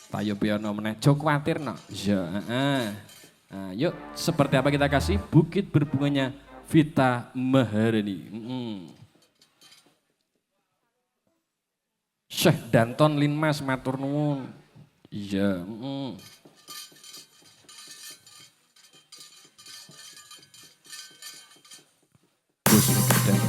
Tayo piano meneh, jo kuatir no. Ya, nah, yuk seperti apa kita kasih Bukit Berbunganya Vita Maharani. Syekh Danton Linmas matur nuwun. Iya, Gus Gedang.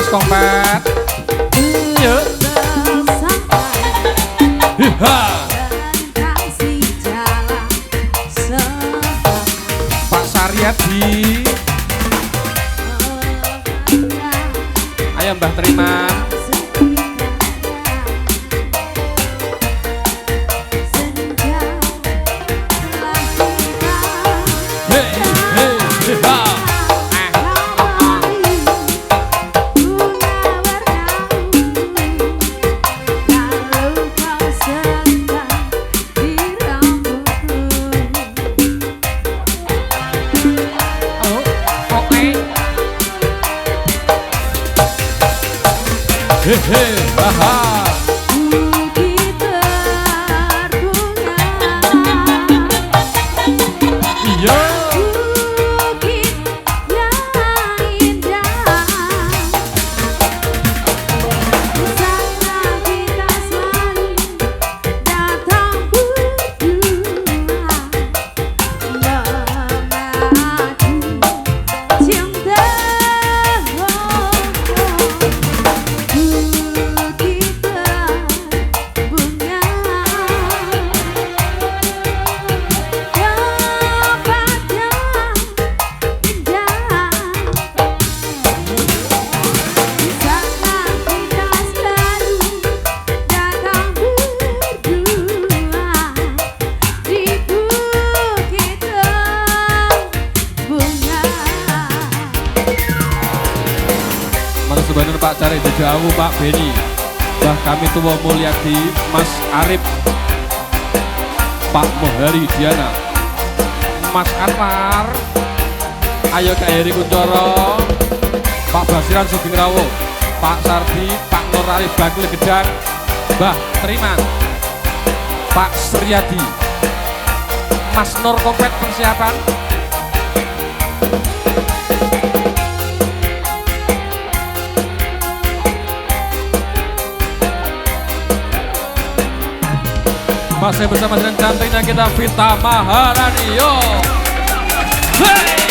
Kompat. Yuk. Pak Saryadi. Ayo Mbah Triman. Hehe, haha. Bukit berbunga. Iya. Bukit yang indah. Sana kita selalu datang berdua mengadu cinta. Sebenarnya Pak Cari jauh Pak Beni, Mbah kami tua Mulyadi, Mas Arif, Pak Mohari Diana, Mas Anwar, ayo Kak Heri Kuncoro, Pak Basiran Sugeng Rawo, Pak Sardi, Pak Nur Arif Bakul Gedang, Mbah Triman, Pak Suryadi, Mas Nur Kompet persiapan. Masih bersama dengan cantiknya kita Vita Maharani, yo. Hey!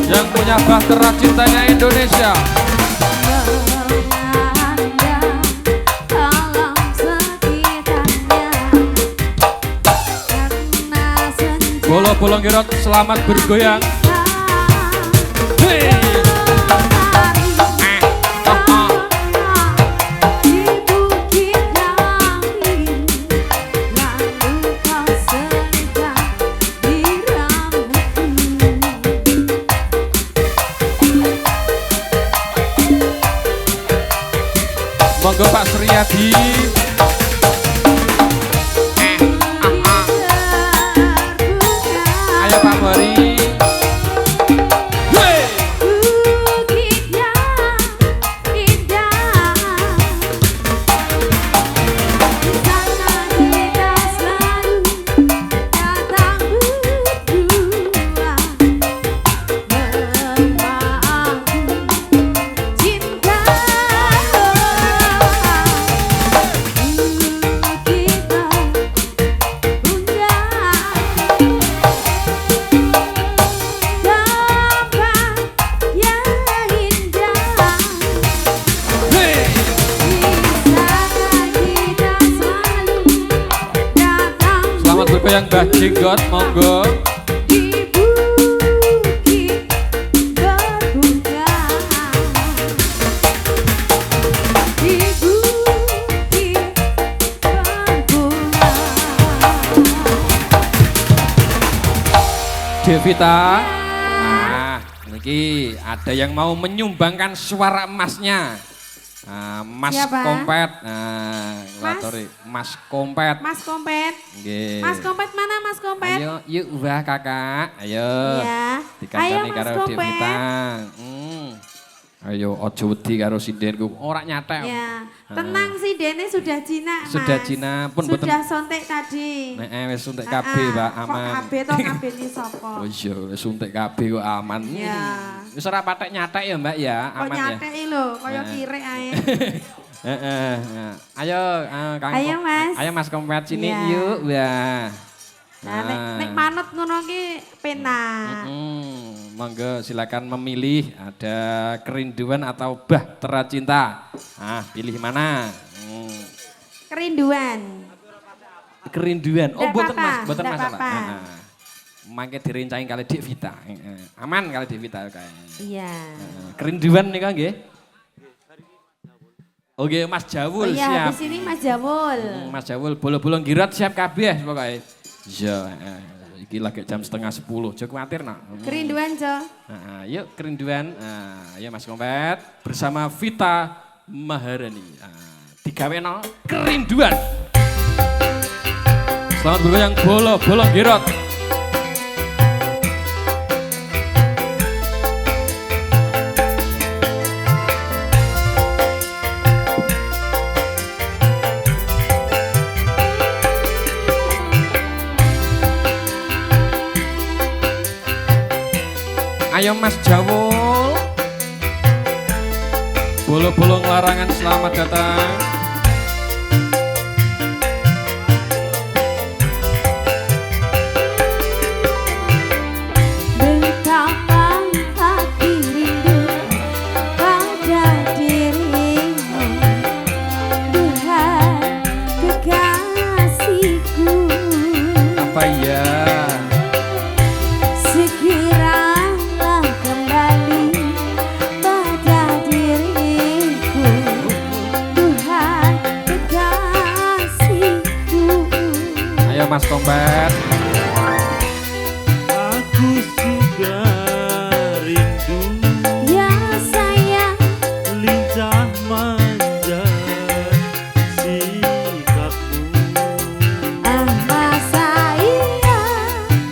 Yang punya bahtera cintanya Indonesia. Alam sekitarnya karena senja Bolo-bolong kirot selamat bergoyang. Hey. Monggo Pak Suryadi. Ayo Pak Bori. Yang Mbah Jenggot, monggo. Devita, nah, ini ada yang mau menyumbangkan suara emasnya. Nah, Mas Siapa? Kompet, nah, latori Mas Kompet. Mas Kompet. Nggih. Mas Kompet mana Mas Kompet? Ayo, yuk Mbah Kakak, ayo. Iya. Dikandani Ayo, Mas karo Kompet. Devita. Ayo ojo wedi karo sindenku, ora nyatek. Ya, tenang sih Dene sudah jinak Mas. Sudah jinak, pun boten. Sudah sontek tadi. Nek wis suntik kabeh, Mbak, aman. Kok kabeh to kabeh ni sapa? Oh iya, wis suntik kabeh kok aman. Ya. Wis ora patek nyatek ya, Mbak ya, Kok aman ya. nyateki lho, kaya kirek ae. Heeh. Ayo, Kang. Ayo, Mas. Ayo Mas Kompet sini Iya. yuk, Mbah. Nah, nek manut ngono ki penak. Monggo silakan memilih ada kerinduan atau bahtera cinta. Ah, pilih mana? Kerinduan. Kerinduan. Oh, Ndak boten apa-apa, Mas, boten ndak masalah. apa-apa. Mangke direncaing kali Devita. Aman kali Devita kae. Iya. Kerinduan nika nggih. Oke, Mas Jawul Oh iya, siap. di sini Mas Jawul. Mas Jawul bolong-bolong girot siap kabeh pokoke. Iya, iki lagi jam 9:30. Aja kuwatir nak. Kerinduan, Jo. Nah, yuk kerinduan. Ayo Mas Kompet bersama Vita Maharani. Digaweno kerinduan. Selamat bergoyang bolong girot. Ayo Mas Jawul. Bolong-bolong larangan selamat datang. Betapa hati rindu pada dirimu, Tuhan kekasihku. Apa ya? Segeralah kembali pada diriku, Tuhan kekasihku. Ayo Mas Kompet. Aku sudah rindu, Ya sayang, lincah manja sikapmu. masa iya.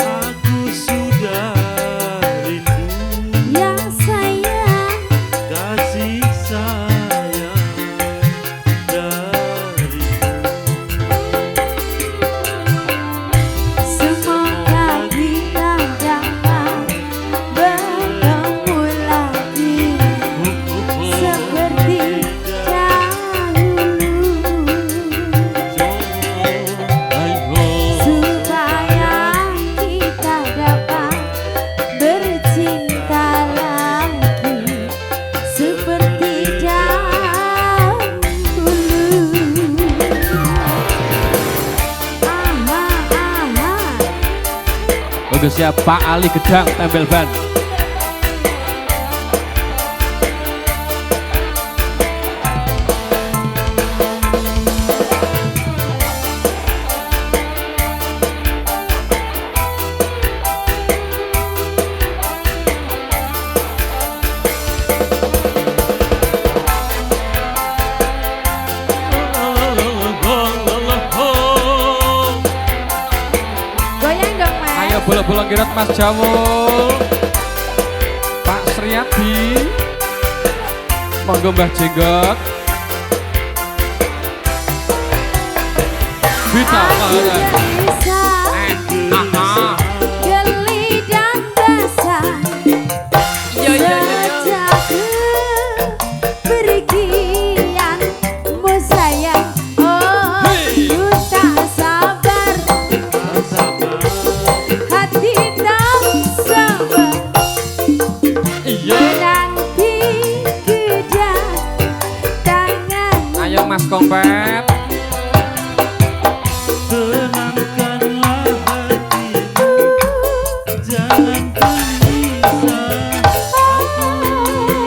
Aku sudah rindu, Ya sayang, kasih sayang darimu. Udah siap Pak Ali Gedang tempel ban. Goyang dong Mas. Ayo bola-bola kirot Mas Jamul, Pak Sriadi, monggo Mbah Jenggot. Bisa banget. Bisa geli dan basah. Sejak kepergianmu sayang, oh ku tak sabar, hati tak sabar menanti kedatangan. Ayo Mas Kompet. Tenangkanlah hatimu, jangan gelisah. Aku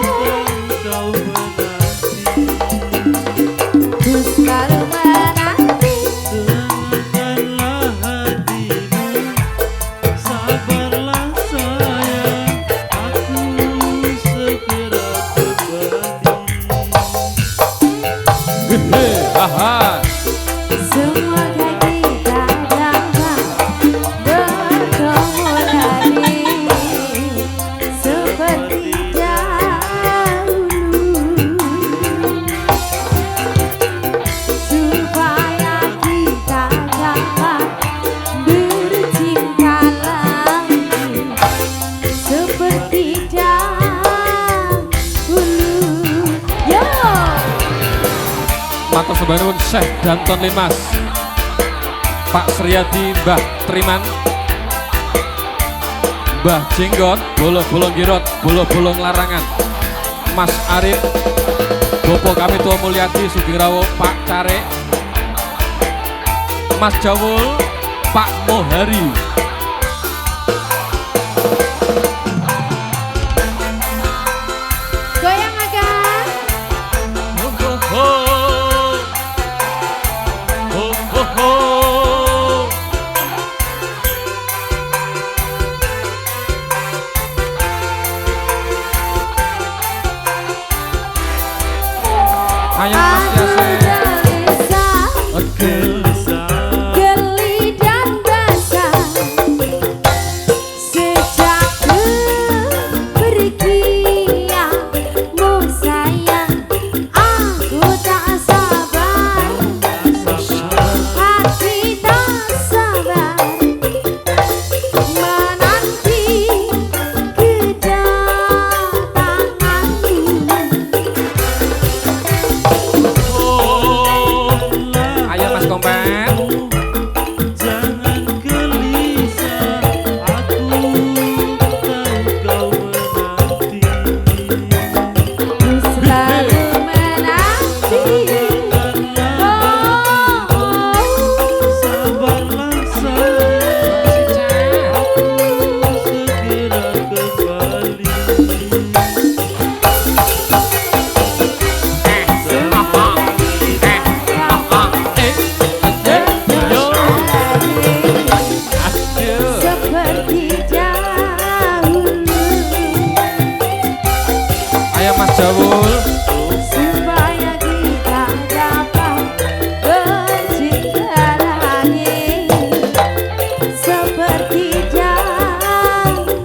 tahu kau menanti. Ku selalu menanti. Tenangkanlah hatimu, sabarlah sayang. Aku segera kembali. Haha. Semoga kita dapat bertemu lagi seperti dahulu, supaya kita dapat bercinta lagi seperti dahulu. Yo! Matur Sebanun Syekh Danton Limas, Pak Sriadi, Mbah Triman, Mbah Jenggot, bolo-bolong girot, bolo-bolong larangan, Mas Arif, Bopo kami tua Mulyadi, Sugeng Rawo, Pak Care, Mas Jawul, Pak Mohari. Goyang agak. Ayo Mas Yasin. Gelisah. Geli dan basah sejak kepergianmu sayang, aku tak sabar, hati tak sabar menanti kedatanganmu. Ayo Mas Kompet. Jangan gelisah, aku tahu kau menanti. Ku selalu menanti. Sabarlah sayang, aku segera kembali. Seperti dahulu, Ayo Mas Jawul. supaya kita dapat bercinta lagi seperti dahulu.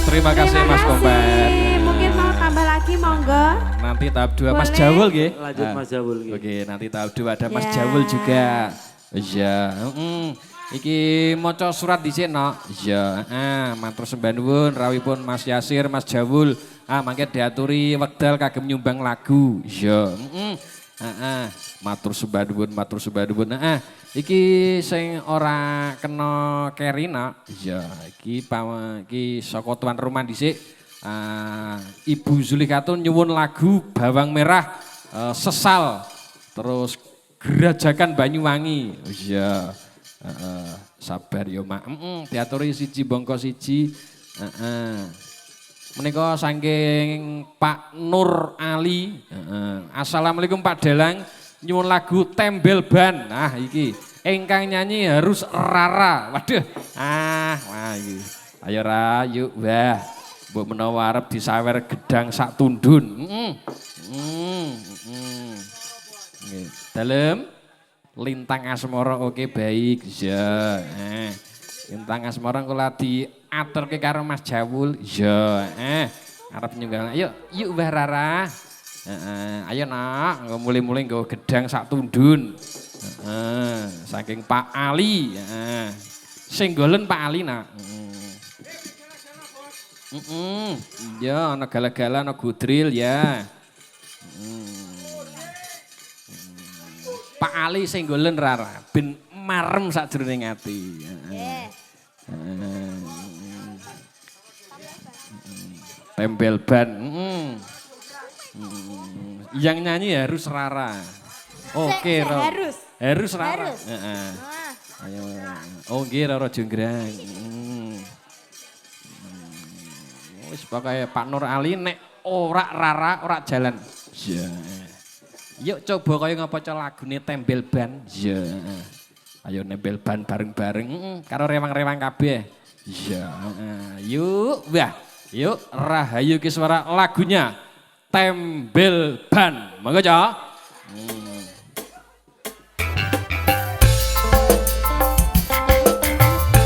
Terima kasih Mas Kompet. Mungkin mau tambah lagi monggo. Nanti tahap 2 Mas Boleh. Jawul nggih. Lanjut Mas Jawul. Oke, nanti tahap 2 ada Mas Ya. Jawul juga. Iya, iki maca surat dhisik no. Iya, matur sembah nuwun rawuhipun Mas Yasir, Mas Jawul. Mangke diaturi wekdal kagem nyumbang lagu. Iya, matur sembah nuwun, matur sembah nuwun. Iki sing ora kena kerina. Iya, iki saka tuan rumah dhisik. Ibu Zulikatun nyuwun lagu Bawang Merah Sesal. Terus Gerajakan Banyuwangi. Oh iya. Sabar yo Mak. Diaturi siji bongko siji. Menika saking Pak Nur Ali. Assalamualaikum Pak Delang. Nyuwun lagu Tembel Ban. Nah iki ingkang nyanyi harus Rara. Waduh. Wah iki. Ayo Ra, yuk wah. Mbok menawa arep disawer gedang sak tundun. Nggih. Dalem Lintang Asmara oke baik. Ya. Lintang Asmara kula diaturke karo Mas Jawul. Ya. Arep nyunggal. Ayo, yuk Mbah Rara. Ayo nak, mulai-mulai nggawa gedang sak tundun. Saking Pak Ali. Sing golen Pak Ali nak. Ya, ana gala-gala, ana gudril ya. Pak Ali sing golen Rara, ben marem sakjroning ati. Tembel ban. Yang nyanyi harus Rara. Oke, harus Rara. Ayo. Oh, nggih Rara Jonggrang. Wis pokoke Pak Nur Ali nek ora Rara ora jalan. Ya. Yuk coba kaya ngapa lagune Tembel Ban. Ya. Ayo nembel ban bareng-bareng karo rewang-rewang kabeh. Ya. Yuk, wah. Yuk Rahayu Kiswara lagunya Tembel Ban. Monggo ya.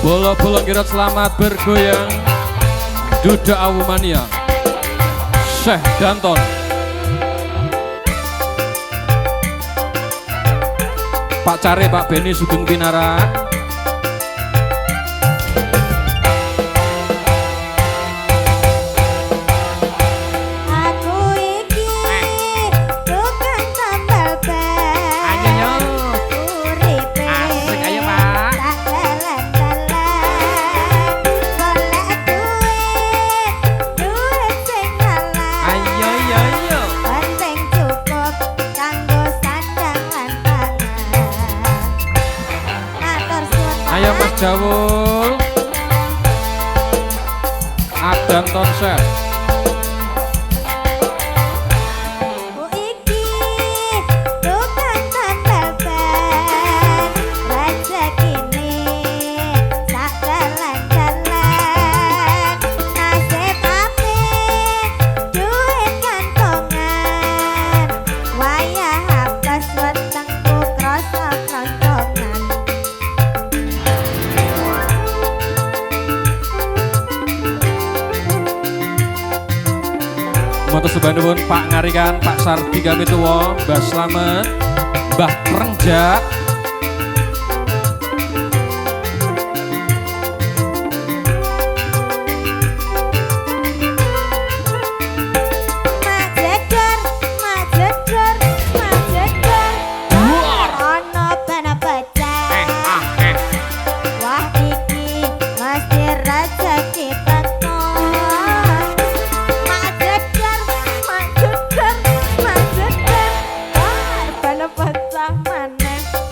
Bola-bola kirot selamat bergoyang. Duda Awumania. Syekh Danton. Pak Care, Pak Beni Sugeng Pinara. Jawul Adam Tonsel Moto Subhanallah Pak Ngarikan, Pak Sardi Gamituwo, Mbah Slamet, Mbah Rengjak.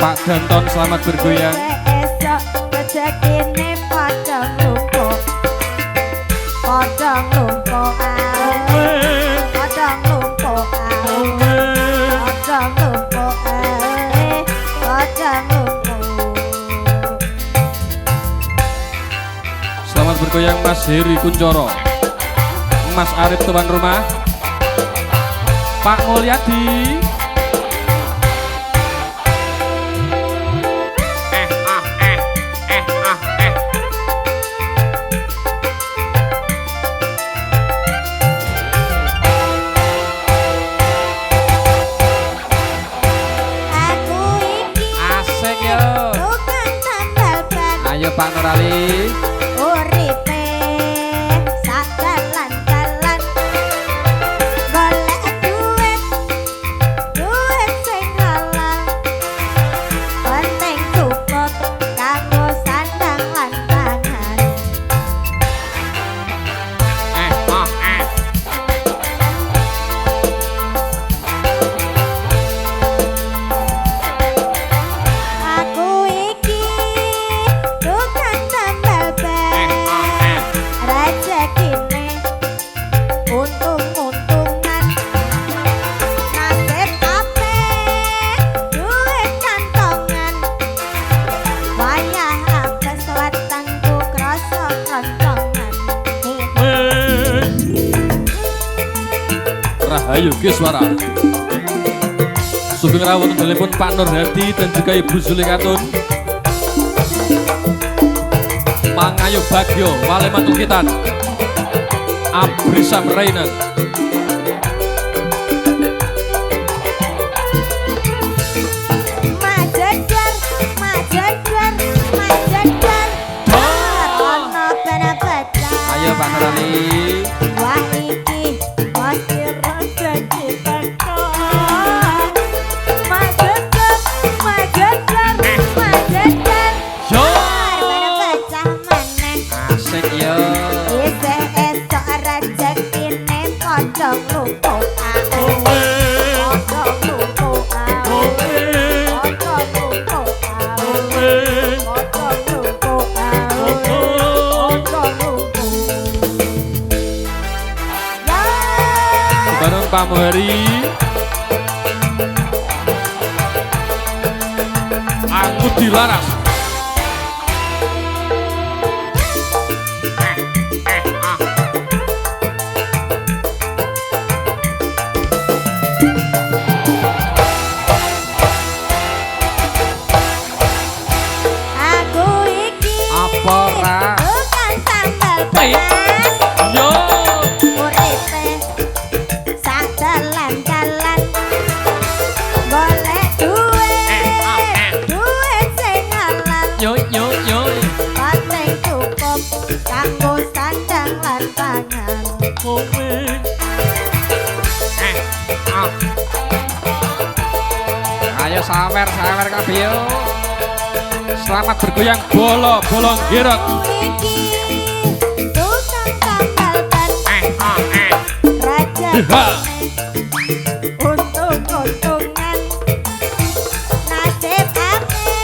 Pak Danton selamat bergoyang. Esok rezekine padha nglumpuk. Padha nglumpuk ae. Padha nglumpuk ae. Padha nglumpuk ae. Padha nglumpuk. Selamat bergoyang Mas Heri Kuncoro. Mas Arif tuan rumah. Pak Mulyadi. Ayo Pak Nur Ali. Uripe sak dalan-dalan golek duit sing halal penting cukup kanggo sandang lan pangan. Ayo Kiswara. Sugeng rawuh telepon Pak Nur Hadi dan juga Ibu Zulikatun. Mangayo Bagyo, Wale Matukitan. Abrisam Rainan. Ayo Pak Nurali. Wah iki mesti rezeki teko. Majejer, Yo. Arep pecah maneh. Asik yo. Isih esok rezekine padha lumpuk aku. Padha lumpuk aku. Padha lumpuk aku. Padha lumpuk aku. Padha lumpuk. Ya. Bareng Pak Muhari. Aku dilaras. Aku iki Apa ra? bukan sambal pedas. Yo. Uripe sak dalan-dalan golek duit sing halal Yo yo yo. penting cukup kanggo sandang lan pangan. Ayo sawer kabeh yo. Selamat bergoyang bolong girot. Iki bukan sambal ban raja untung-untungan nasib ake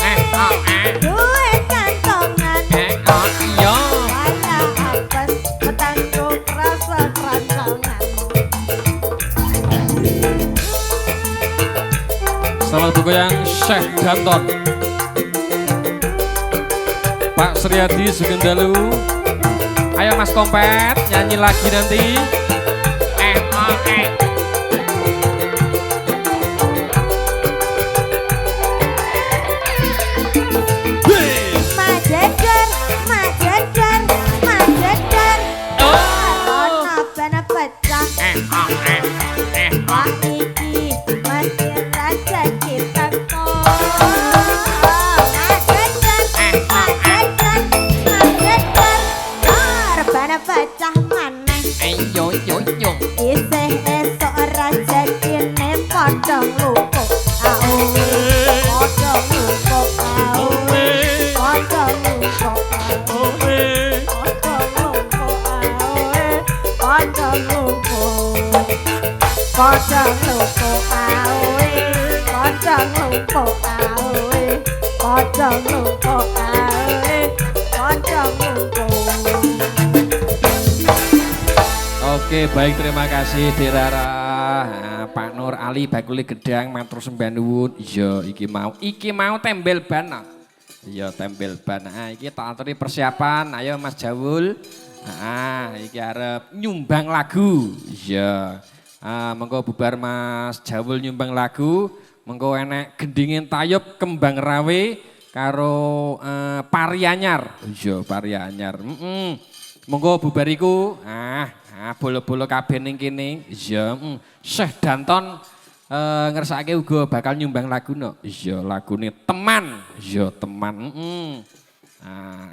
duit kantongan. Yo. Wala apes petangku rasa kerancangan. Selamat bergoyang Syekh Danton. Pak Suryadi Sugendalu. Ayo Mas Kompet nyanyi lagi nanti. Majejer ono ben pecah. Wah iki mesti rezeki teko. Majejer arep ben pecah maneh. Yo yo yo. Isih esok rezekine padha lumpuk aowe. Padha lumpuk aowe. Padha lumpuk aowe. Padha lumpuk aowe. Padha lumpuk. Padha lumpuk aowe. Padha lumpuk aowe. Padha lumpuk aowe. Padha lumpuk. Oke, baik, terima kasih Dek Rara. Nah, Pak Nur Ali bakuli gedang matur sembah nuwun. Iya, iki mau tembel ban. Nah. Iya, tembel ban. Nah, iki tak aturi persiapan. Ayo Mas Jawul. Nah, iki arep nyumbang lagu. Iya. Mengko bubar Mas Jawul nyumbang lagu. Mengko enek gendingin tayub kembang rawe karo Pari Anyar. Iya, Pari Anyar. Monggo bubariku. Bolo-bolo kabeh ning kene. Iya, Syekh Danton ngersakake uga bakal nyumbang lagu no. Iya, lagune Teman. Iya, Teman.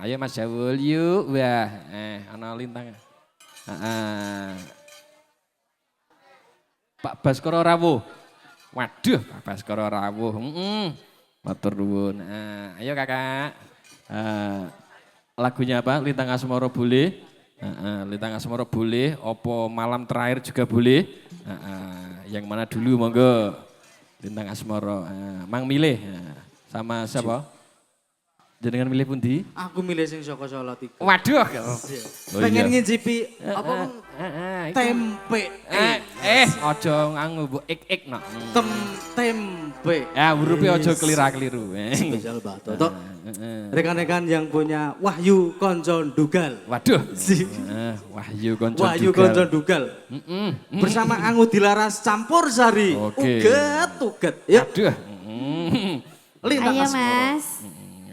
Ayo Mas Jawul yuk. Wah, ana lintang. Pak Baskara Rawuh. Waduh, Pak Baskara Rawuh. Matur nuwun. Ayo Kakak. Lagunya apa? Lintang Asmara boleh. Lintang Asmara boleh, opo malam terakhir juga boleh. Yang mana dulu monggo. Lintang Asmara. Mang milih sama siapa? Jenengan milih pundi? Aku milih sing saka Solo 3. Waduh. Pengen ngicipi apa tempe. Aja nganggo mbok ik nak. Tempe. Ya hurufe aja kelira-keliru. Spesial Bato. Tok. Rekan-rekan yang punya Wahyu Konco Dugal. Waduh. Wahyu Konco Dugal. Wahyu Konco Dugal. Bersama Angu Dilaras Campur Sari. Oke. Uget. Ya. Aduh. Ayo Mas.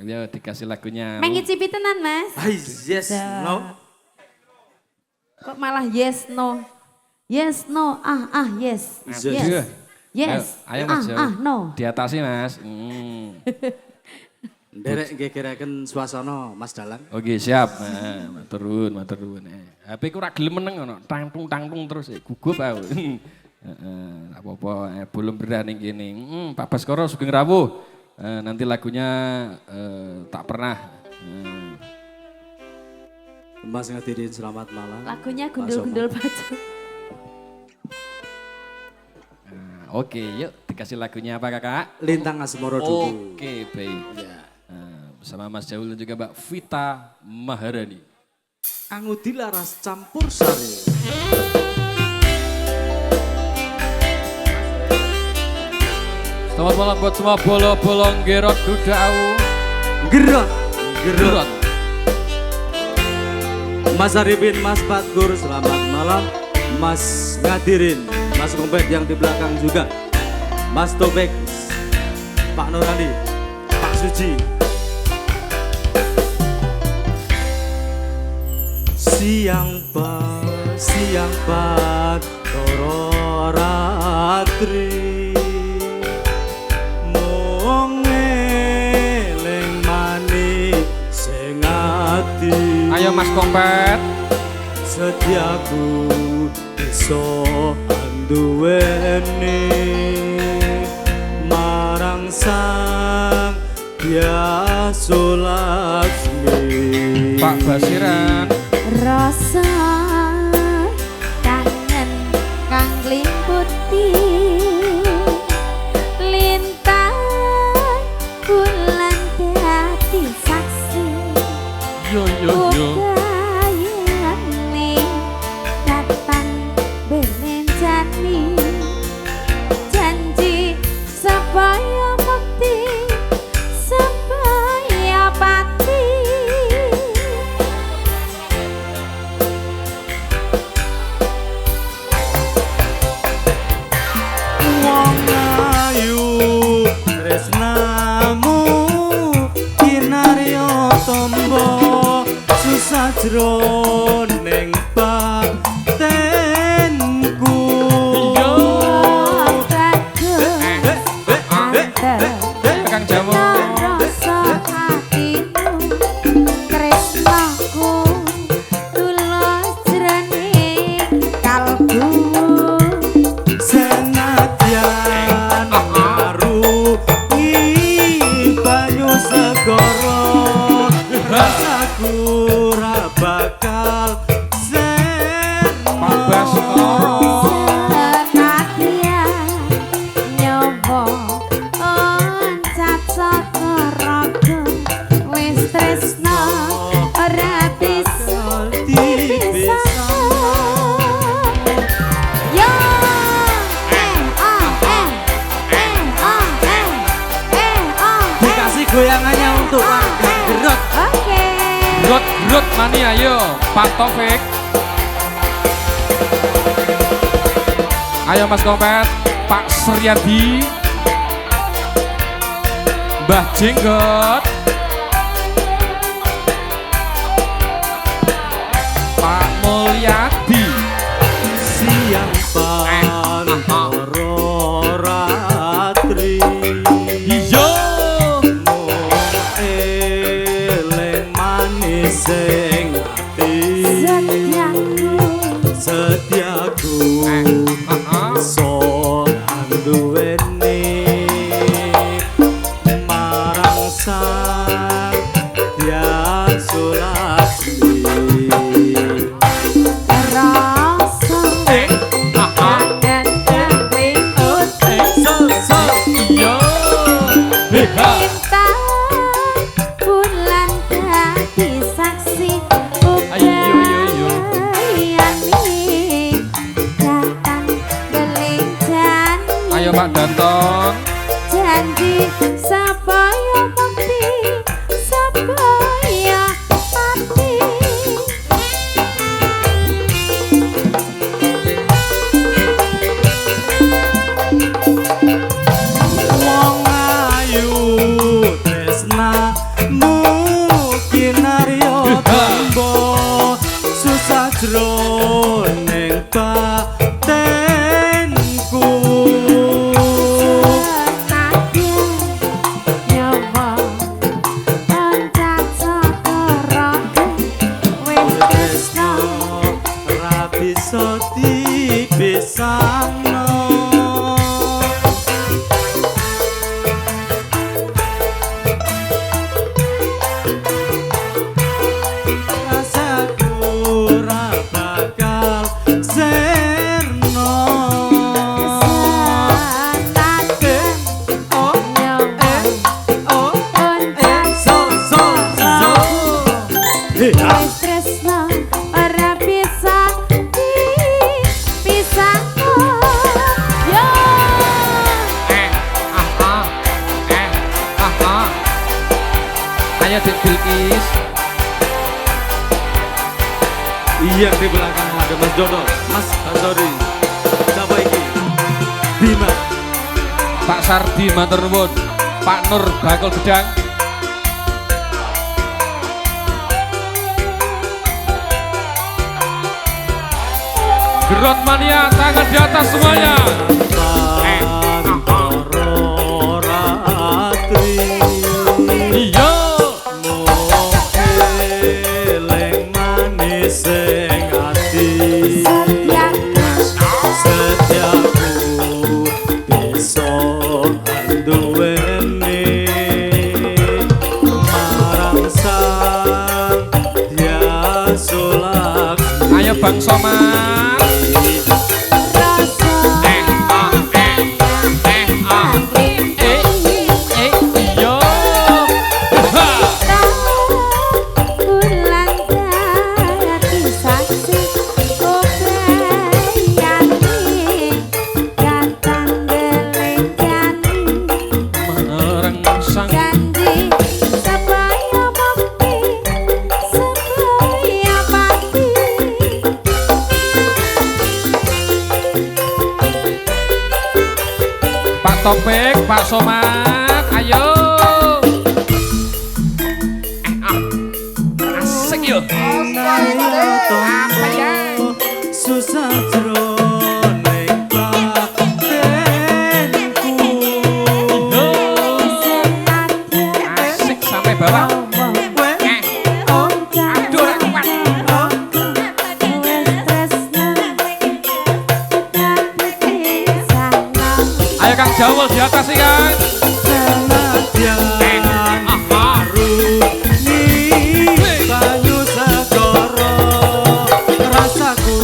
Ya dikasih lagunya. Mengicipi tenan Mas. Yes, no. Kok malah yes no. Yes no, yes. Aduh. Yes. Ayo Mas. No. Diatasi Mas. Derek gegeraken suasana Mas Dalang. Oke siap. Matur nuwun. HP ku ora gelem meneng ngono. Tangtung terus gugup aku. Enggak apa-apa, belum berani gini. Pak Baskoro Sugeng Rawuh. Nanti lagunya tak pernah. Mas ngadirin selamat malam. Lagunya gundul-gundul baju. Oke, yuk dikasih lagunya apa kakak? Lintang Asmoro dulu. Oke, baik. Ya. Bersama Mas Jaul dan juga Mbak Vita Maharani. Angu Dilaras Campur Sari. Selamat malam buat semua bolong-bolong gerot dudau. Gerot. Mas Arifin, Mas Patgur, selamat malam. Mas Ngadirin, Mas Kompet yang di belakang juga. Mas Tobek, Pak Nurani, Pak Suci. Siang Pak, Toro Ratri. Mong eleng mani sing ati. Ayo Mas Kompet. Setiaku iso anduweni marang sang Hyasa Laksmi. Pak Basiran. Rasa kangen kang limputi lintang bulan dadi saksi. Yo. Kayane datang benenjani janji supaya mukti supaya pati. Wong ayu tresnamu kinarya tombo susah jroning batenku. Kang Jawo. Rasa hatimu tresnaku tulus jroning kalbu. Senadyan marungi banyu segara rasaku ra bakal Pak Baskoro. Senadyan nyoba oncat saka raga wis tresna ora bisa dipisah. Yo dikasih goyangannya untuk warga Gerot. Oke. Grot mania ayo Pak Taufik. Ayo Mas Kompet, Pak Suryadi, Mbah Jenggot, Pak Mulyadi. Siang Pantoro Ratri. Iya. Eleng manis sing ati. Setiaku so anduweni marang sang Hyasa Laksmi. Rasa kangen kang limputi Iya. lintang bulan dadi saksi. mungkin Aryo tombo susah jroning batenku. Bisa dibesano rasaku ora bakal serno. Ayo Dek Bilkis. Iya di belakang ada Mas Dono, Mas Basori, siapa ini? Bima. Pak Sardi matur nuwun. Pak Nur bakul gedang. Gerot mania tangan di atas semuanya. Iya. Ayo Bang Somad. Yo. Pak Topik, Pak Somad, ayo. Asik yuk. Apa ya? Susah jroning batenku. Asik sampai bawah. Aduh, ora kuat. Ayo Kang Jawel di atas sih Kang. Banyu segoro rasaku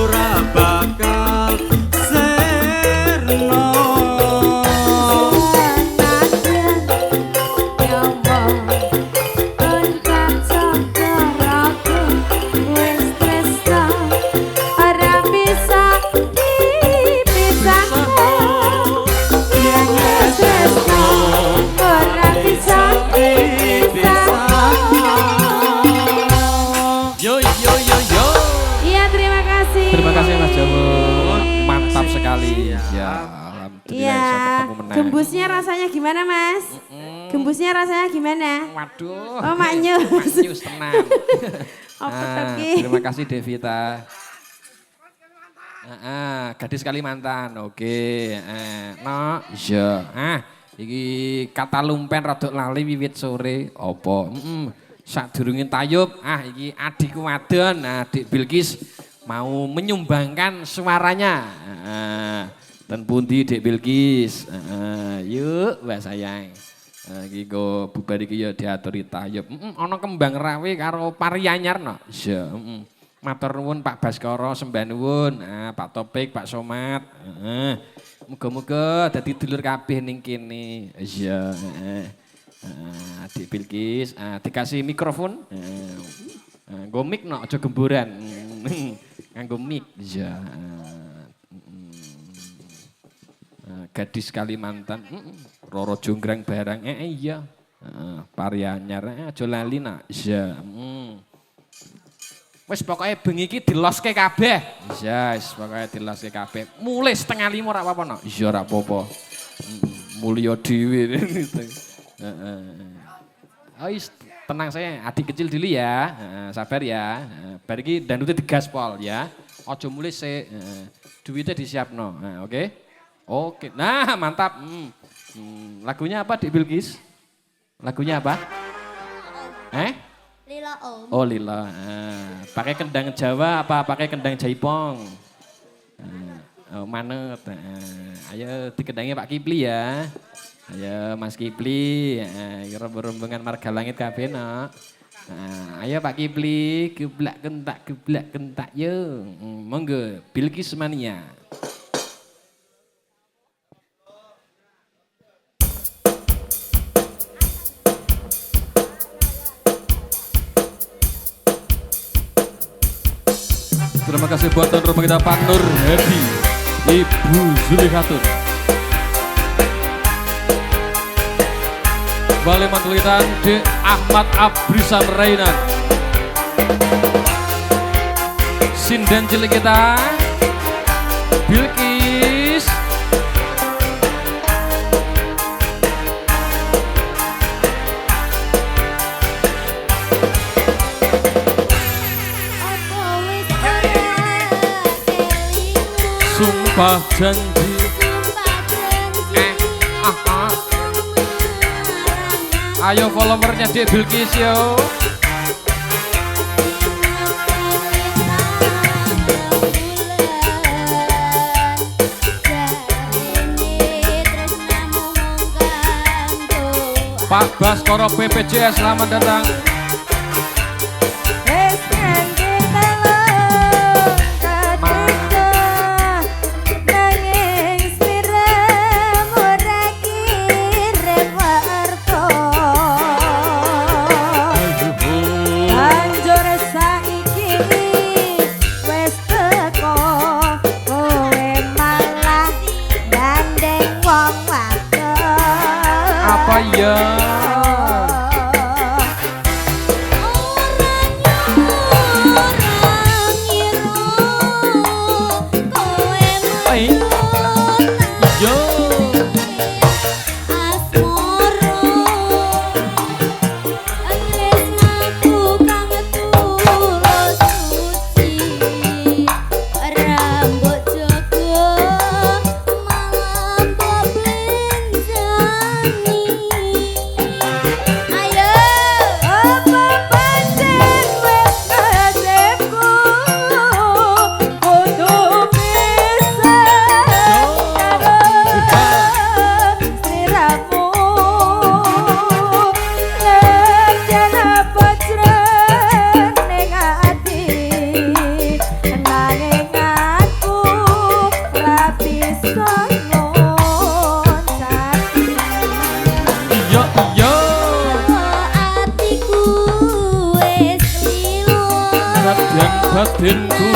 ora bakal serno. Terima kasih Mas Jawel. Mantap sekali. Ya, alhamdulillah Iya, bisa ketemu menang. gembusnya rasanya gimana Mas? Gembusnya rasanya gimana? Waduh. Oh, maknyus. Maknyus tenang. Apa Ah, tapi? terima kasih Devita. Gadis Kalimantan. Oke, no, iya. Iki kata lumpen rodok lali wiwit sore. Apa? Sadurunge tayub. Iki adikku wadon. Adik Bilkis mau menyumbangkan suaranya. Dan pundi Dek Bilkis. Yuk, Mbak sayang. Iki go bubar iki ya diaturi tayub. Ana kembang rawe karo pari anyar no. Iya, Matur nuwun Pak Baskara, sembah nuwun. Pak Topik, Pak Somad. Muga-muga dadi dulur kabeh ning kene. Iya, Adik Bilkis, dikasih mikrofon. Nggo mic no, aja gemboran. Nganggo mic. Iya. Gadis Kalimantan, Roro Jonggrang barang, iya. Pari anyar, aja lali nak. Iya. Wis pokoknya bengi iki diloske kabeh. Iya, wis pokoknya diloske kabeh. Mulai 4:30 ora apa-apa no. Iya ora apa-apa. Mulya dhewe. Oh, tenang saya, adik kecil dulu ya. Sabar ya. Bar iki dandutnya digaspol ya. Ojo mulai duitnya disiapno. Oke. Oke. Nah, mantap. Lagunya apa Dik Bilkis? Lagunya apa? Lila Om. Oh, Lila. Pakai kendang Jawa apa pakai kendang Jaipong? Oh, manet. Ayo dikendangi Pak Kipli ya. Ayo Mas Kipli, rombongan marga langit kabeh no. Ayo Pak Kipli, geblak kentak yo. Monggo, Bilkis Mania. Terima kasih buat tuan rumah kita Pak Nur Hedi, Ibu Zulikhatun. Balik mantulitan di Ahmad Abrisam Rainan. Sinden cilik kita Bilkis. Sumpah janji. Ayo followernya Dek Bilkis yo. Pak Baskoro BPJS selamat datang. Ya. Batinku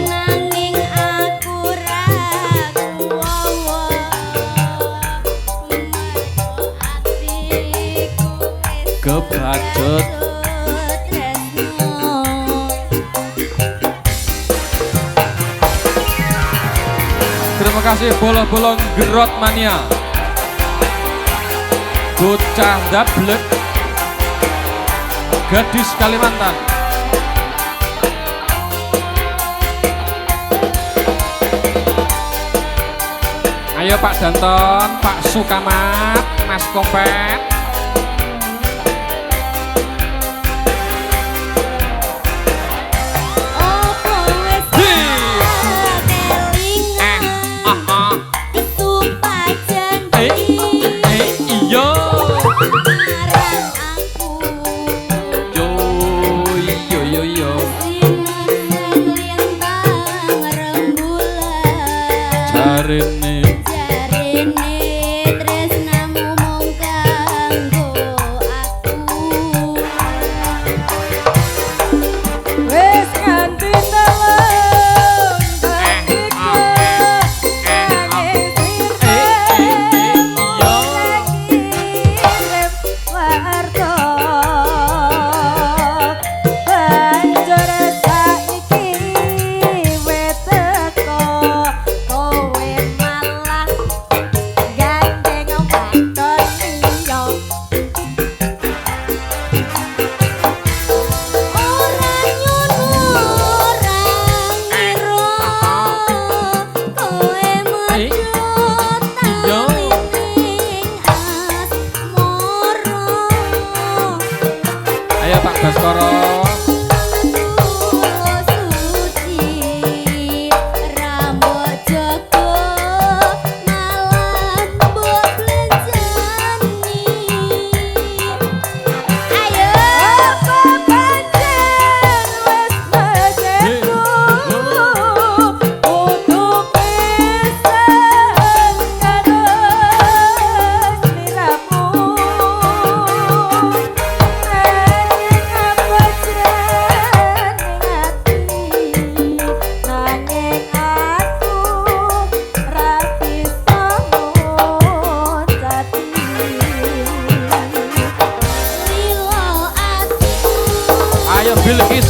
nanging aku ragu kebacut. Terima kasih bolong-bolong Gerot Mania. Bocah Dablek, gadis Kalimantan. Ayo Pak Danton, Pak Sukamat, Mas Kompet.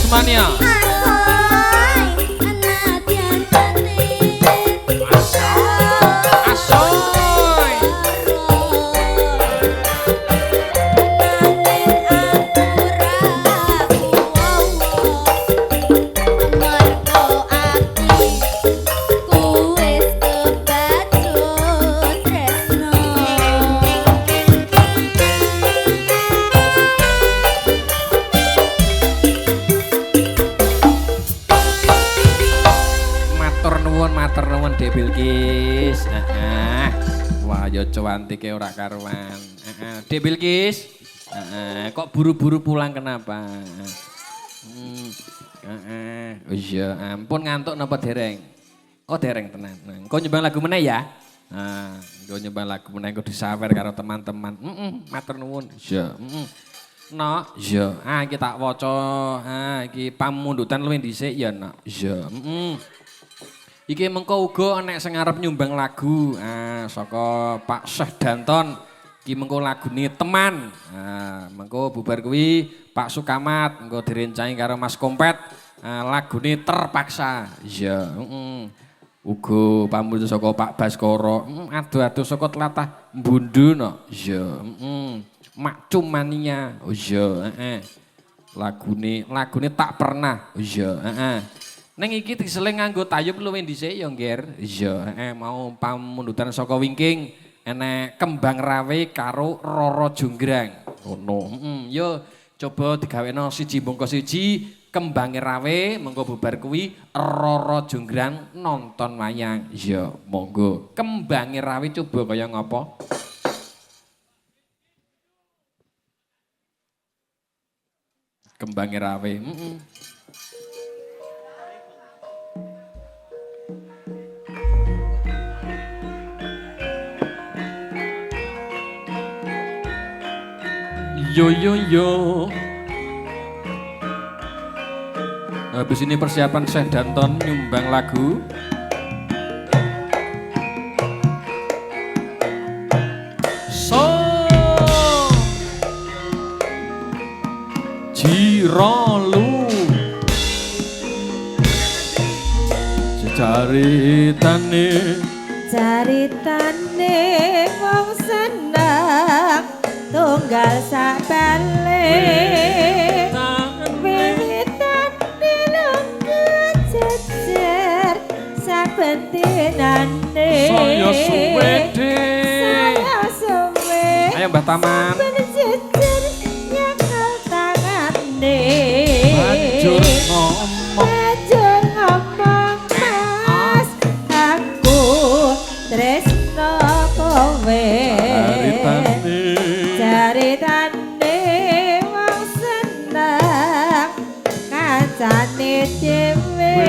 Mania. Matur nuwun Dek Bilkis. Wah, ya cuantike ora karuan. Dek Bilkis. Kok buru-buru pulang kenapa? Oh iya, ampun ngantuk napa dereng? Oh dereng tenan. Kok nyumbang lagu meneh ya? Kok nyumbang lagu meneh kok disawer karo teman-teman. Matur nuwun. Iya, Nok, iya. Iki tak waca. Iki pamundutan luwih dhisik ya, Nok. Iya, Iki mengko uga nek sing arep nyumbang lagu saka Pak Syekh Danton. Iki mengko lagune Teman. Mengko bubar kuwi Pak Sukamat mengko direncanain karo Mas Kompet lagune Terpaksa. Iya, Uga pambutuh saka Pak Baskoro. Adu-adu saka tlatah Mbundu no. Iya, Mak Cumania. Oh iya, Lagune Tak Pernah. Oh iya, Neng iki diseling nganggo tayub luwih dhisik ya, Ngger. Iya, mau pamundutan saka wingking enek Kembang Rawe karo Roro Jonggrang. Ngono. Yo coba digaweno siji bungkus siji Kembang Rawe mengko bubar kuwi Roro Jonggrang nonton wayang. Iya, monggo. Kembang Rawe coba kaya ngapa? Kembang Rawe. Yo yo yo. Habis ini persiapan Syekh Danton nyumbang lagu. So Jirolu Caritane wong seneng tunggal sabale wiwitan dilunggu jejer saben dinane saya suwe ayo Mbah Taman jejer nyekel tangane banjur ngomong mas aku tresno kowe Caritane wong seneng kancane dhewe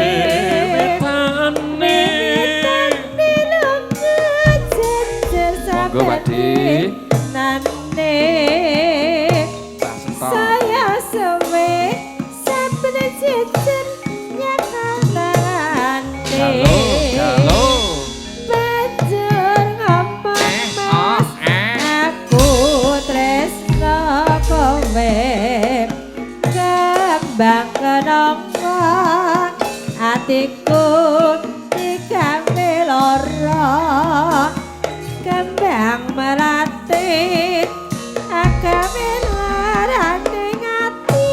Wetane lunga jejer sampe nane saya suwe saben jejer nyakal tangane halo banjur ngomong mas aku tresno kowe kembang kenapa atiku digawe lara kembang melati agawe larane ngati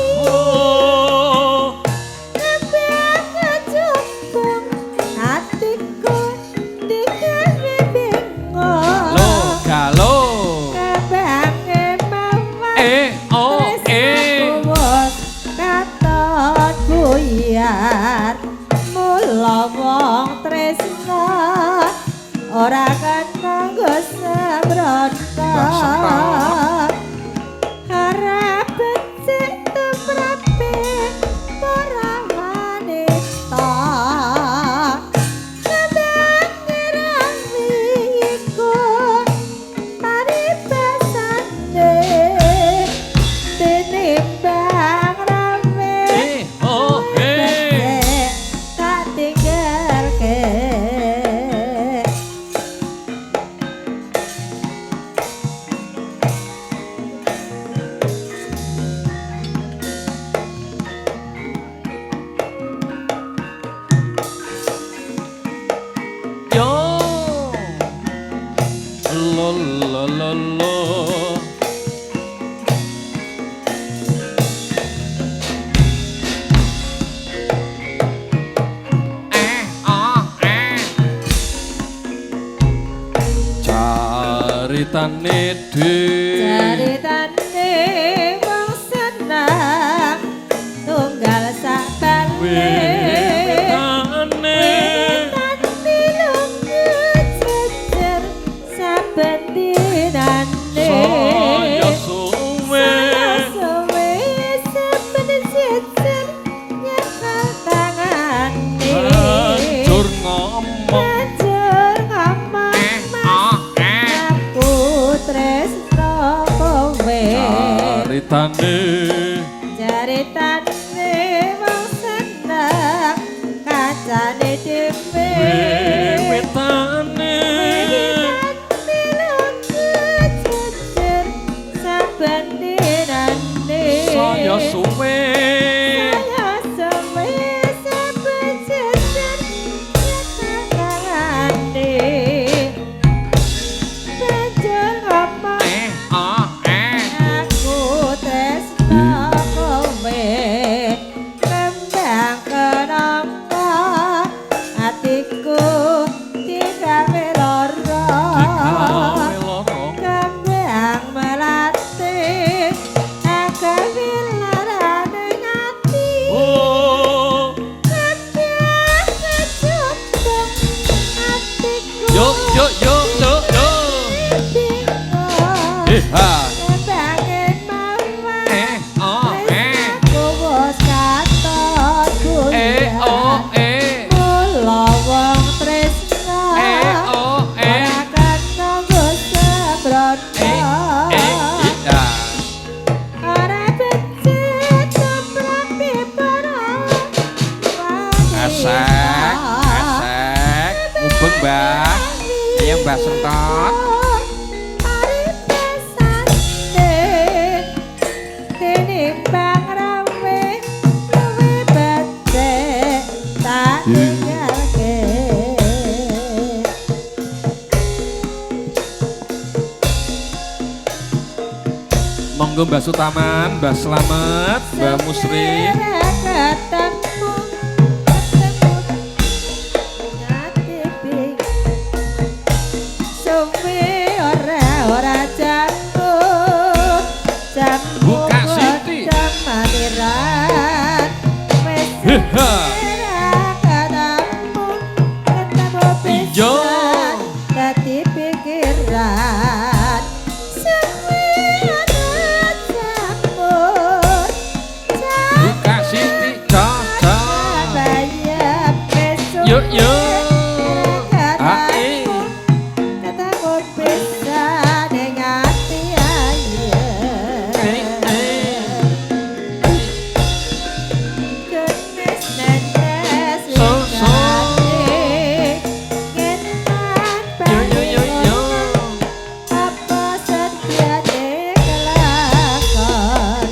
kembang kecubung atiku digawe bingung Galo kebange mawar bos katon buyar mula wong tresno ora kena nggo sembrono harap becik tumrape para wanita kebange rawi iku paribasane tinimbang rawe becik tak tinggalke Caritane Caritane wong seneng tunggal sakane Caritane lunga jejer saben dinane Saya suwe Suwe saben jejer nyekal tangane Banjur ngomong Banjur ngomong Aku tresno kowe Caritane Caritane wong seneng kancane dhewe Wetane jejer saben dinane Saya suwe Saya suwe saben jejer nyekal banjur ngomong aku tresno kowe kembang kenapa atiku digawe lara kembang melati agawe larane ati Oh kembang kecukup atiku Yo yo yo yo yo bingung Ha kembangin mawar oh Aku wis katon Mula wong tresno Ora kena sembrono Ora becik tumrap pipara Asek Mubeng mbak Iya mbak sentot Tinimbang rawe Rawe becik Tak tinggalke Monggo Mbak Sutaman, Mbak Slamet, Mbak Musri Ketemu Nyati bing Suwi ora jambu Jambu Buka Siti. godhong maniran Wis Heha. ketemu Iyo. pisan Dadi pikiran Suwi ora jambu Buka Siti cocok Yuk yuk Hai Kataku bisa dengan hati aja Genes nenes So, so. Ngetan Yo yo yo yo Apa setia kelakon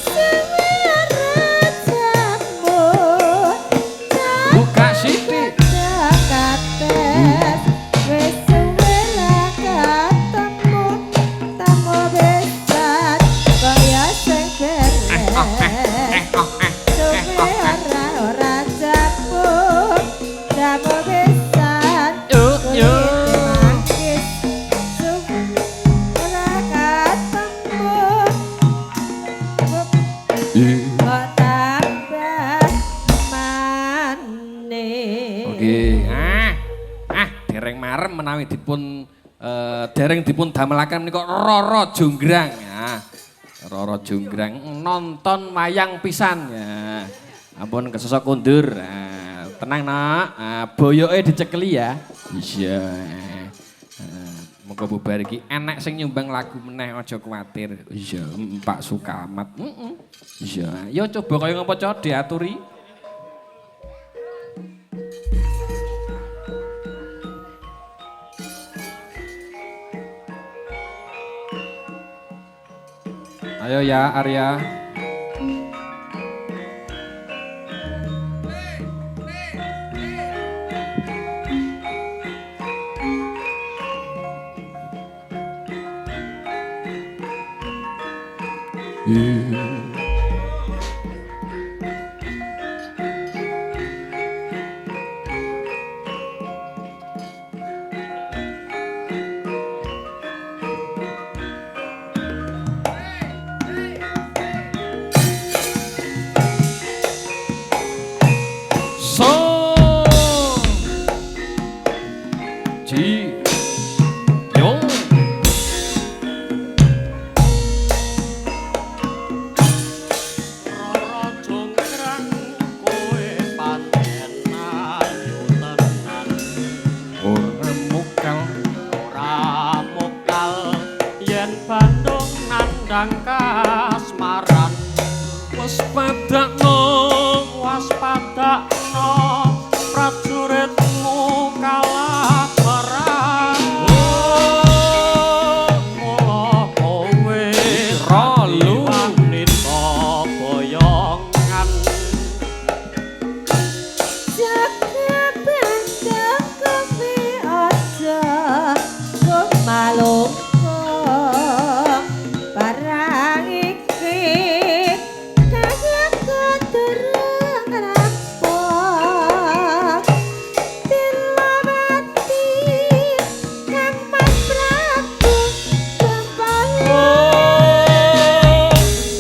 Suara jamu Buka Siti Kates wis suwe lah ketemu tamu besar kaya sing beres suwe ora jamu tamu besar Yuk yuk mangkis suwe ora ketemu kok tambah manis Oke dereng marem menawi dipun dereng dipun damelaken menika Roro Jonggrang ya. Roro Jonggrang nonton wayang pisan ya. Ampun kesesok kundur. Tenang nak, boyoke dicekeli ya. Iya. Moga bubar iki enek sing nyumbang lagu meneh aja kuwatir. Iya, Pak Sukamat. Iya. Yo coba kaya ngapa cok diaturi. Ayo ya Arya. Ji yo Rara jonggrang kowe pancen ayu tenan ora mukal yen Bandung nandhang kasmaran waspadakno prajuritmu kalah perang mula kowe ralu wanita boyongan Jaga benteng kopi aja kok malungko barang iki kaya keturung rampok dilawati kang Mas Prabu kepala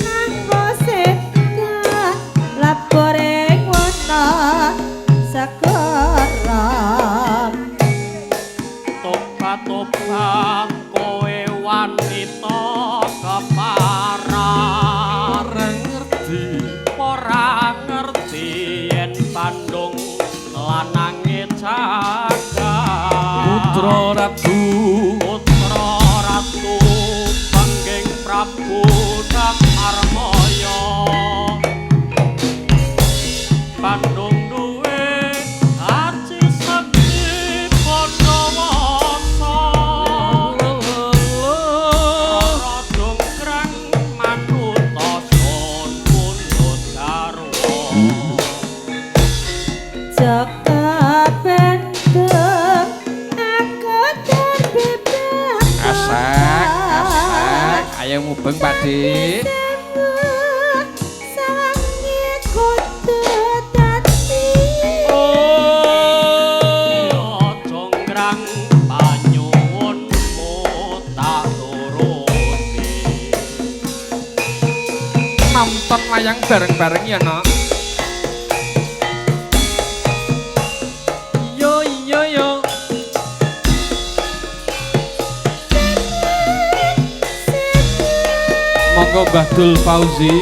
kanggo sedan laporing wana sekarang tobat kowe wanita keparar ora ngerti yen Bandung lanange jagat putra ratu panggeng Prabu Dakarmaya Bandung duwe aji sekti Bondowoso Rara jonggrang manuta sun pundhut garwa Jaga benteng aku terbebas esek ayo mubeng Pakde sangi kudu dadi ya jonggrang panyuwunmu tak turuti nonton wayang bareng-bareng ya nak yo yo yo monggo Mbah Dul Fauzi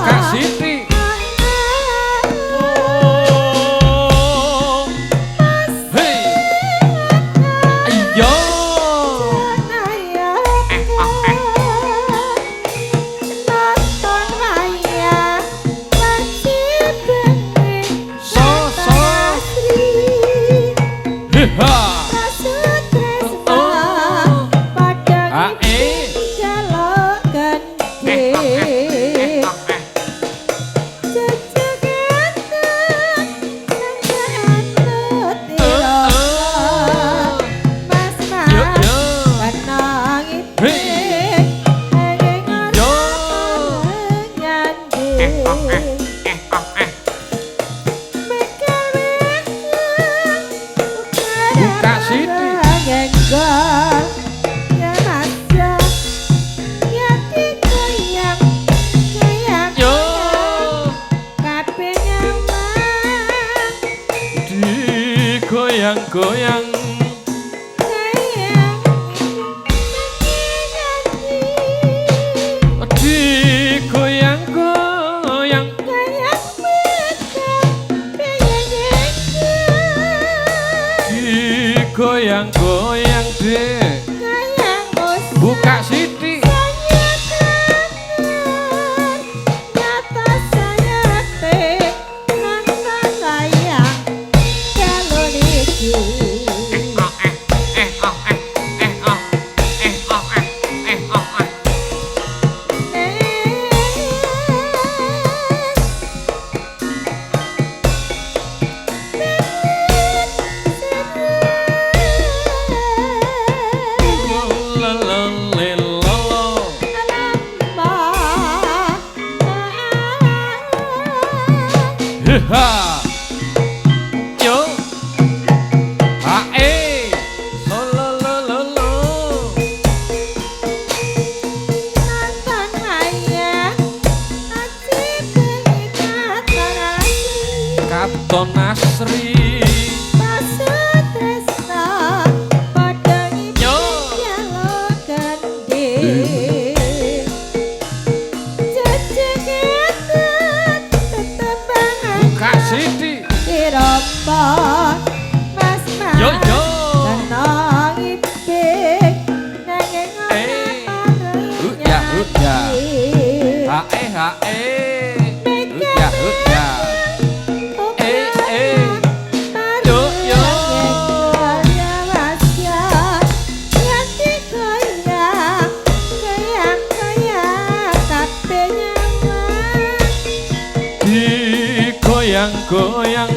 Kak Siti hei ayo ha Buka Siti yo digoyang-goyang digoyang-goyang digoyang-goyang deh Buka Siti Katon Asri Pasut tresna padha Yo. nyalo gandhe jejegetan tetembangan Buka Siti dirompot Mas Mas Yo yo tenang ipik nanging Uya uya Hae hae Uya uya Yo yo Digoyang-goyang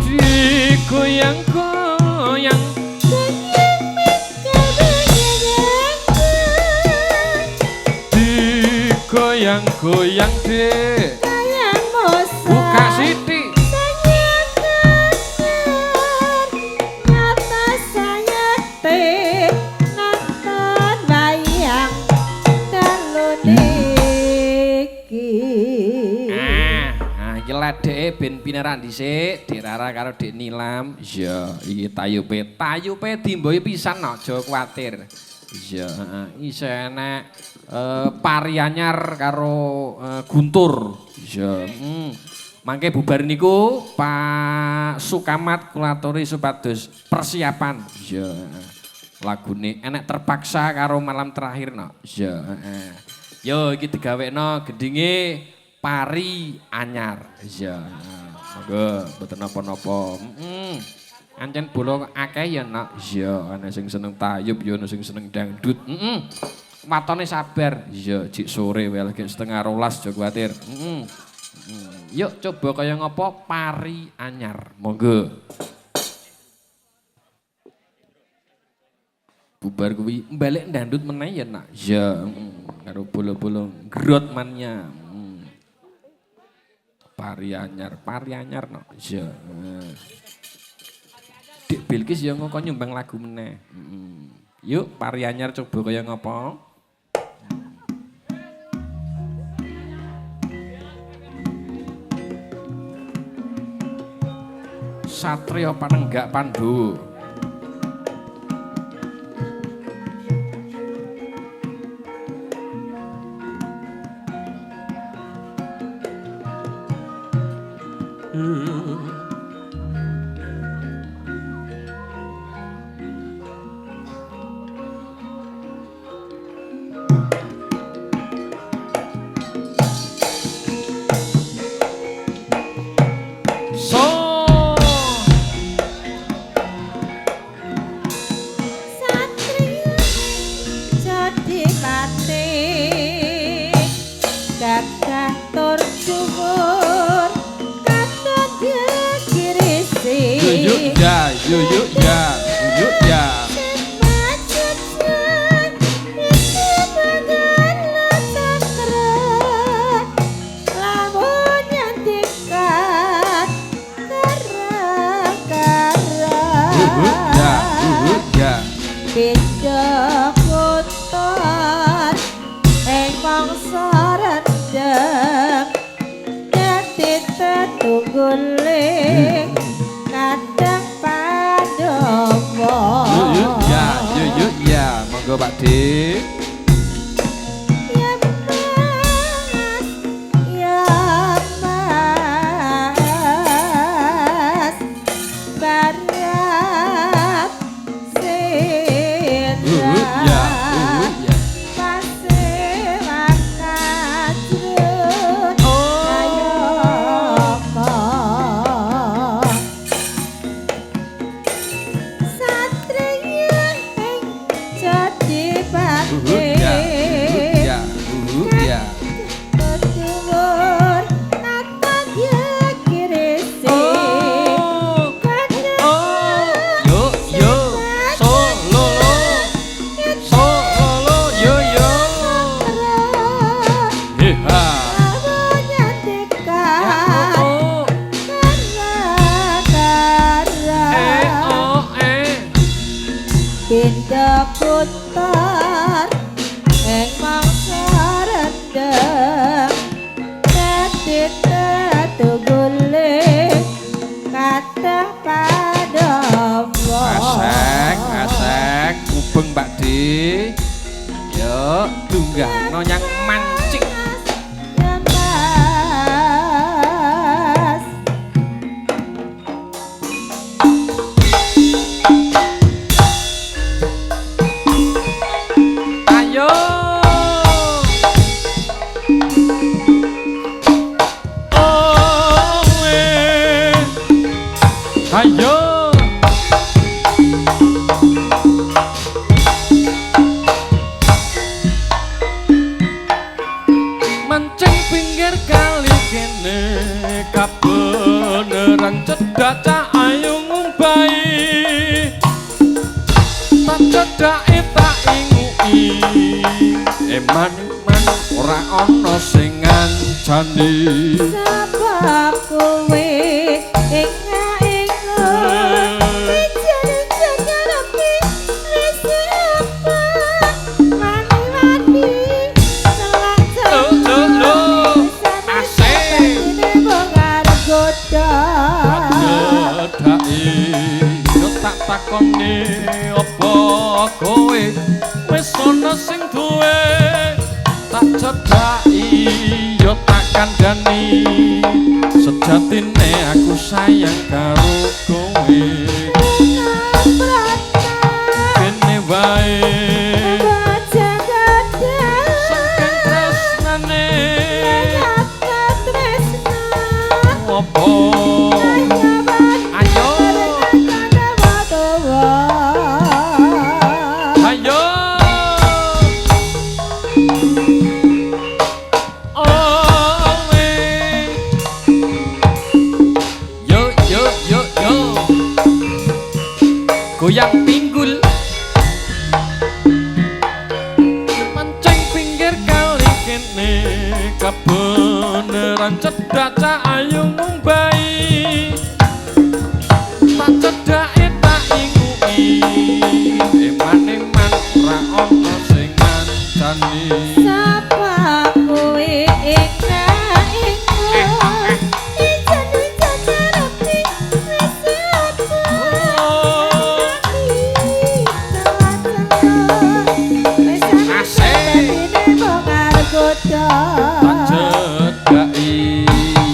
Digoyang-goyang Digoyang-goyang dek Buka Siti Iki ledeke ben pineran dhisik, dirara karo Dik Nilam. Iya, iki tayupe. Tayupe dimbohi pisan aja kuwatir. Iya, heeh. Isih enek pari anyar karo guntur. Iya, mangke bubar niku Pak Sukamat kula aturi supados persiapan. Iya, lagune enek terpaksa karo malam terakhir no. Iya, heeh. Yo iki digawekno gendinge pari anyar. Iya. Monggo mboten napa-napa. Ancen bola akeh ya nak. Iya, ana sing seneng tayub ya ana sing seneng dangdut. Watone sabar. Iya, jik sore wae lagi 11:30 aja kuwatir. Yuk coba kaya ngopo pari anyar. Monggo. Bubar kuwi balik dangdut meneh ya nak. Iya, karo bola-bola grot mannya. Pari anyar no. Iya. Dik Bilkis ya ngoko nyumbang lagu meneh. Yuk pari anyar coba kaya ngopo. Satrio Panenggak Pandu. Yuk ya. Beda kotor mangsa rendem dadi tetungguling kadang padowo. Yuk ya, monggo Pak Dik. Pindah putar mangsa mancing. Ya Mas. Ayo. Oh, ayo. Mancing pinggir kali kene kabeneran cedak cah ayu ngumbai. Tak cedake tak ingui. Eman-eman ora ana sing ngancani. Sebab kowe ingat-ingat Bicara-bicara tapi Rasa apa Mani-mani Celak-celak Loh, asik. Ini bongar goda Cedake yo tak takoni apa kowe wis ana sing duwe. Tak cedaki yo tak kandhani sejatine aku sayang karo kowe. Kene wae Baca goda saking tresnane Nyata tresna apa ayo ayo oh yo yo yo yo goyang pinggul mancing pinggir kali kene kebeneran cedak cah ayu ngumbai. Tak cedake tak ingui. Eman-eman ora ana sing ngancani. Sapa kowe ingat-ingat Ijan-ijan rapi Wisata Asik. Ini bongar goda Tak cedaki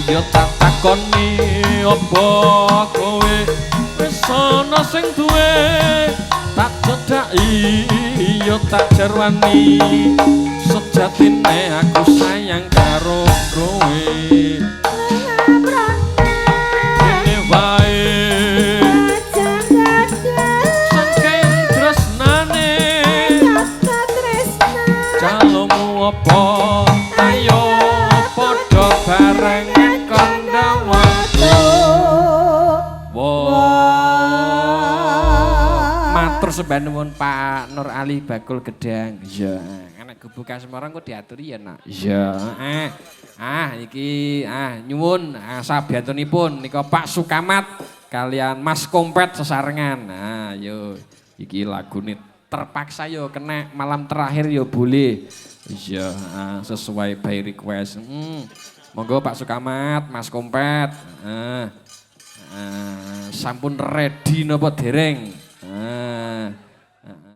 yo tak takoni apa kowe wis ana sing duwe. Tak cedaki yo tak jarwani sejatine aku sayang karo kowe. Kene wae saking tresnane calomu apa ayo padha bareng kandha waktu. Matur sembah nuwun Pak Nur Ali Bakul Gedang. Ya, anak gebukan Semarang kok diaturi ya, Nak. Ya, iki nyuwun sabiyantunipun nika Pak Sukamat kalian Mas Kompet sesarengan. Nah, yo iki lagune terpaksa yo kena malam terakhir yo boleh. Ya, sesuai by request. Monggo Pak Sukamat, Mas Kompet. Sampun ready napa dereng?